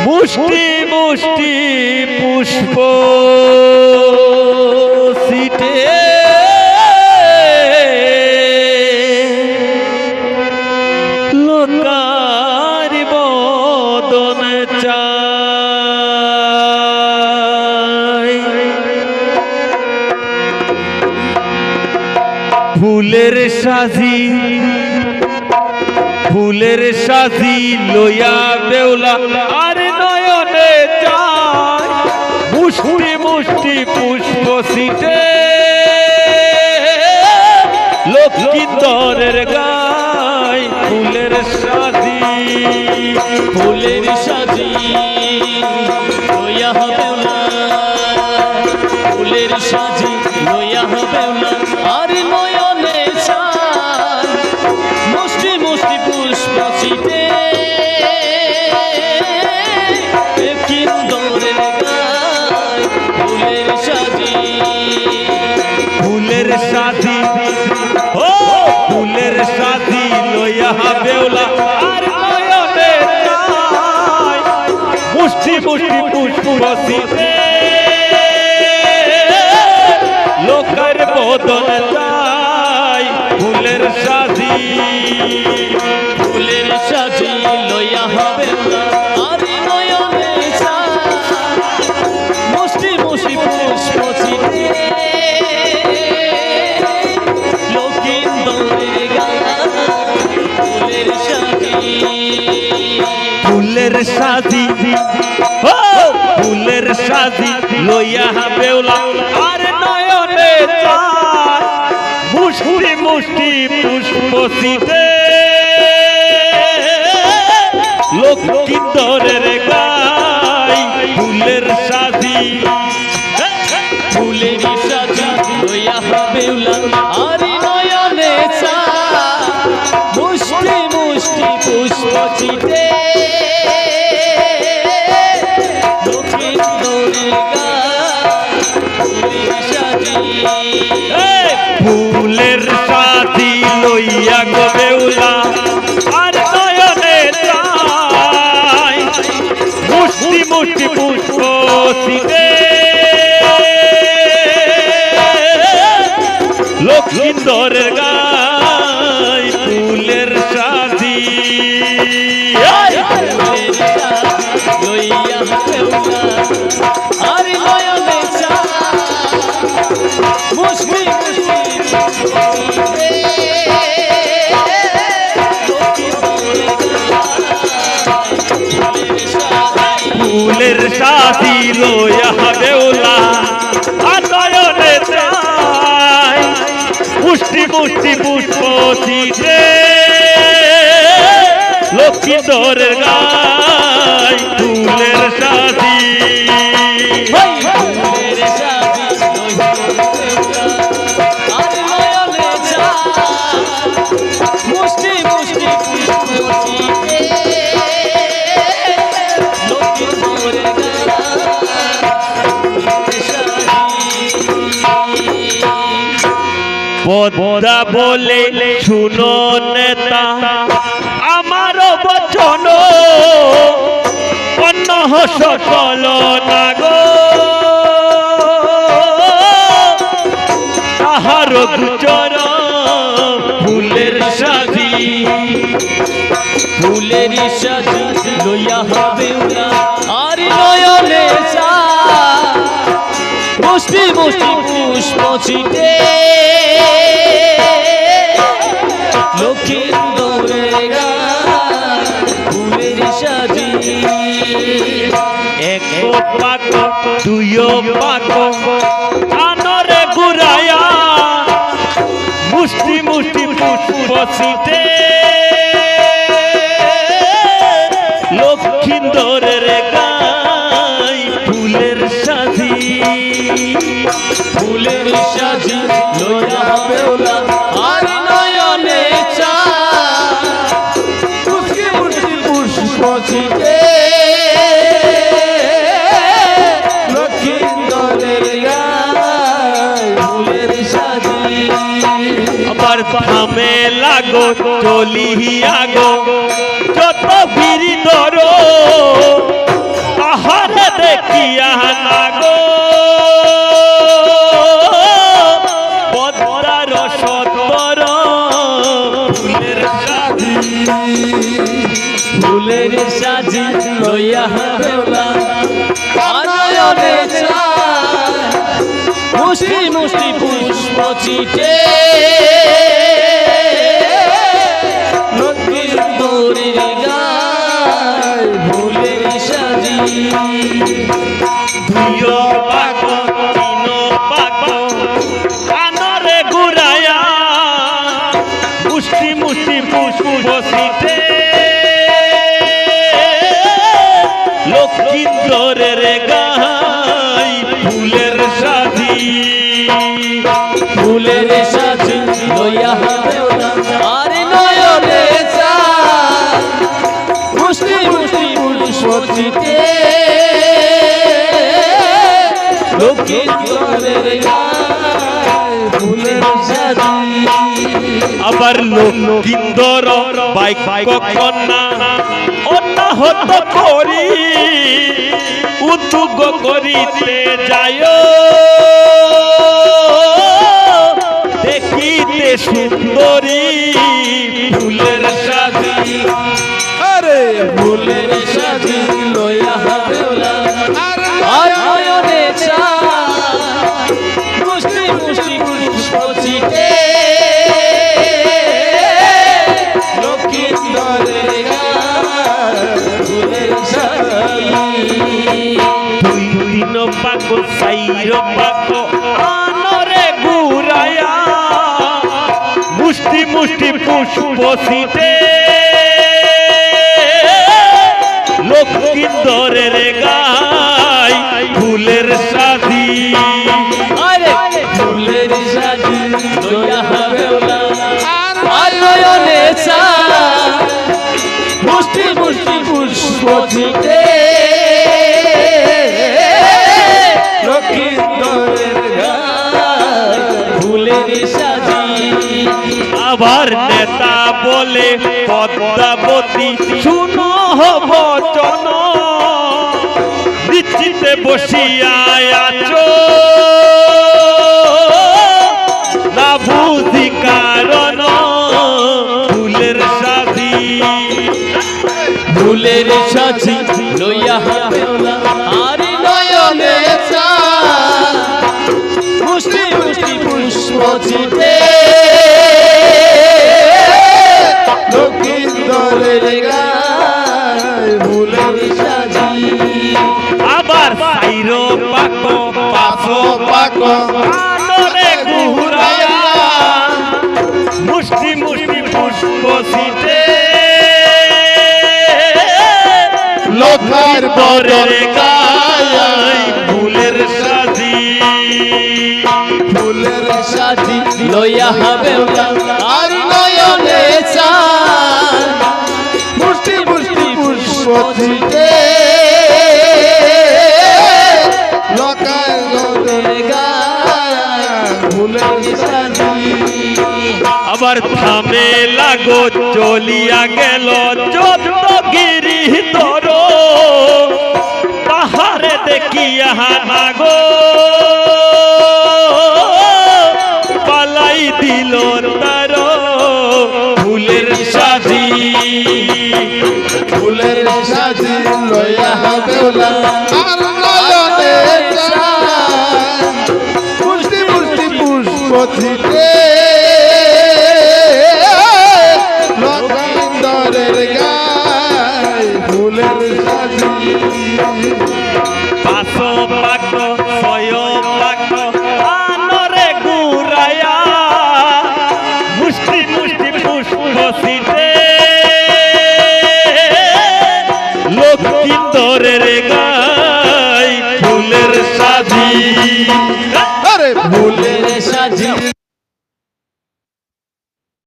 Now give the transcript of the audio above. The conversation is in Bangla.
মুষ্টি মুষ্টি পুষ্প সিটে লোকার বদন চাই ফুলের সাজি লইয়া বেউলা আর নয়নে চাই মুষ্টি মুষ্টি পুষ্প সিটে লক্ষ্মীন্দরের গায় ফুলের সাজি লইয়া বেউলা ফুলের সাজি লইয়া বেউলা আর নয়নে চাই মুষ্টি মুষ্টি পুষ্প সিটে লক্ষ্মীন্দরের গায় ফুলের সাজি ও ফুলের সাজি লইয়া বেউলা আর নয়নে চাই মুষ্টি মুষ্টি পুষ্প সিটে লোকের বদন চাই ফুলের সাজি লইয়া বেউলা আর নয়নে চাই মুষ্টি মুষ্টি পুষ্প সিটে ফুলের সাজি লইয়া বেউলা আর নয়নে চাই মুষ্টি মুষ্টি পুষ্প সিটে লক্ষ্মীন্দরের গায় ফুলের সাজি লইয়া বেউলা আর নয়নে চাই মুষ্টি মুষ্টি পুষ্প সিটে ফুলের সাজি লইয়া গো বেউলা আর নয়নে চাই মুষ্টি মুষ্টি পুষ্প সিটে লক্ষ্মীন্দরের গায় ফুলের সাজি লইয়া বেউলা আর নয়নে চাই মুষ্টি ফুলের সাজি লইয়া বেউলা আর নয়নে চাই মুষ্টি মুষ্টি পুষ্প সিটে লক্ষ্মীন্দরের গায় ফুলের সাজি মুষ্টি মুষ্টি পদ্মা বলে শুনো নেতা আমার বচন অন্য সকল নাগ তাহার গুচর ফুলের সাজি লইয়া বেউলা আর নয়নে চাই মুষ্টি মুষ্টি পুষ্প সিটে লক্ষ্মীন্দরের গায় ফুলের সাজি এক পাক দুই পাক আনরে ঘুরায়া মুষ্টি মুষ্টি পুষ্প সিটে লক্ষ্মীন্দরের গায় ফুলের সাজি লইয়া বেউলা আর নয়নে চাই মুষ্টি মুষ্টি পুষ্প সিটে লক্ষ্মীন্দরের গায় ফুলের সাজি আমার থামে লাগো চলিয়া গো যত ভিড় ধরো ফুলের সাজি লইয়া বেউলা নয়নে চায় মুষ্টি মুষ্টি পুষ্প চিটে লক্ষ্মীর দড়ির গায় ফুলের সাজি দুইও পাক তিনো পাক কানরে ঘুরায়া মুষ্টি মুষ্টি পুষ্প সিটে লক্ষ্মীন্দরের গাই ফুলের সাজি ফুলের সাজি লইয়া বেউলা আর নয়নে চায় মুষ্টি মুষ্টি পুষ্প চিটে লক্ষ্মীন্দরের গায় ফুলের সাজি আবার লক্ষ্মীন্দর বাইক কন্যা অনাহত করি উদ্যোগ করিতে যায় দেখিতে সুন্দরী ফুলের সাজি আরে ফুলের সাজি লইয়া বেউলা আর নয়নে চায় মুষ্টি মুষ্টি পুষ্প চিটে লক্ষ্মীন্দরের গায় ফুলের সাজি দুই দিন পাক সাইর পাক আনরে ঘুরায়া মুষ্টি মুষ্টি পুষ্প সিটে লক্ষ্মীন্দরের গাই ফুলের সাজি আরে ফুলের সাজি লইয়া বেউলা আর নয়নে চায় মুষ্টি মুষ্টি পুষ্প চিটে লক্ষ্মীন্দরের গায় ফুলের সাজি আবার নেতা বলে পদ্মাবতী শুনো বচন নিশ্চিতে বসিয়া আছো না বুঝি কারণ ফুলের সাজি ফুলের সাজি লইয়া বেউলা আর নয়নে চায় মুষ্টি মুষ্টি পুষ্প চিটে লক্ষ্মীন্দরের গায় ফুলের সাজি আবার সাইর পাক পাশো পাক আনরে ঘুরায়া মুষ্টি মুষ্টি পুষ্প সিটে লক্ষ্মীন্দরের গায় ফুলের সাজি ফুলের সাজি লইয়া বেউলা আর নয়নে চায় মুষ্টি মুষ্টি পুষ্প চিটে লক্ষ্মীন্দরের গায় ফুলের সাজি আবার থামে লাগো চলিয়া গেল যত গিরি ধর তাহারে দেখিয়া নাগো পালাই দিল তার ফুলের সাজি ফুলের সাজি লইয়া বেউলা আর নয়নে চায় মুষ্টি মুষ্টি পুষ্প চিটে লক্ষ্মীন্দরের গায় ফুলের সাজি পাশো পাক ছয় পাক আনরে ঘুরায়া মুষ্টি মুষ্টি পুষ্প সিটে লক্ষ্মীন্দরের